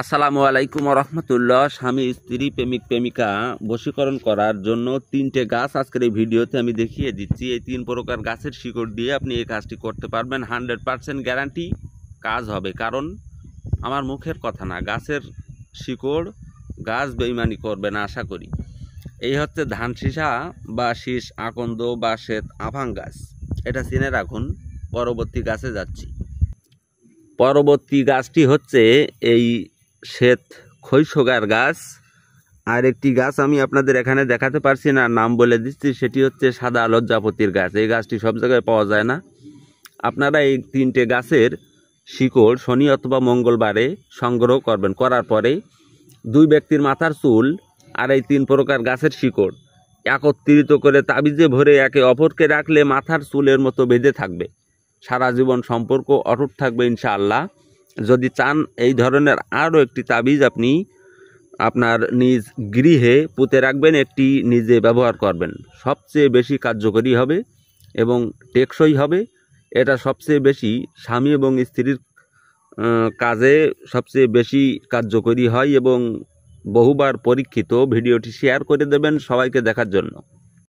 আসসালামু আলাইকুম রহমতুল্লাহ। স্বামী স্ত্রী প্রেমিক প্রেমিকা বশীকরণ করার জন্য 3টে গাছ আজকের এই ভিডিওতে আমি দেখিয়ে দিচ্ছি। এই 3 প্রকার গাছের শিকড় দিয়ে আপনি এই কাজটি করতে পারবেন। 100% গ্যারান্টি কাজ হবে, কারণ আমার মুখের কথা না, গাছের শিকড় গাছ বেইমানি করবে না আশা করি। এই হচ্ছে ধান সীসা বা শীষ আকন্দ বা শ্বেত আভাং গাছ, এটা চিনে রাখুন। পরবর্তী গাছে যাচ্ছি। পরবর্তী গাছটি হচ্ছে এই শ্বেত খৈশগার গাছ। আর একটি গাছ আমি আপনাদের এখানে দেখাতে পারছি না, নাম বলে দিচ্ছি, সেটি হচ্ছে সাদা লজ্জাপতির গাছ। এই গাছটি সব জায়গায় পাওয়া যায় না। আপনারা এই 3টে গাছের শিকড় শনি অথবা মঙ্গলবারে সংগ্রহ করবেন। করার পরে 2 ব্যক্তির মাথার চুল আর এই 3 প্রকার গাছের শিকড় একত্রিত করে তাবিজে ভরে একে অপরকে রাখলে মাথার চুলের মতো বেঁধে থাকবে। সারা জীবন সম্পর্ক অটুট থাকবে ইনশাআল্লাহ। যদি চান এই ধরনের আরও একটি তাবিজ আপনি আপনার নিজ গৃহে পুঁতে রাখবেন, একটি নিজে ব্যবহার করবেন, সবচেয়ে বেশি কার্যকরী হবে এবং টেকসই হবে। এটা সবচেয়ে বেশি স্বামী এবং স্ত্রীর কাজে সবচেয়ে বেশি কার্যকরী হয় এবং বহুবার পরীক্ষিত। ভিডিওটি শেয়ার করে দেবেন সবাইকে দেখার জন্য।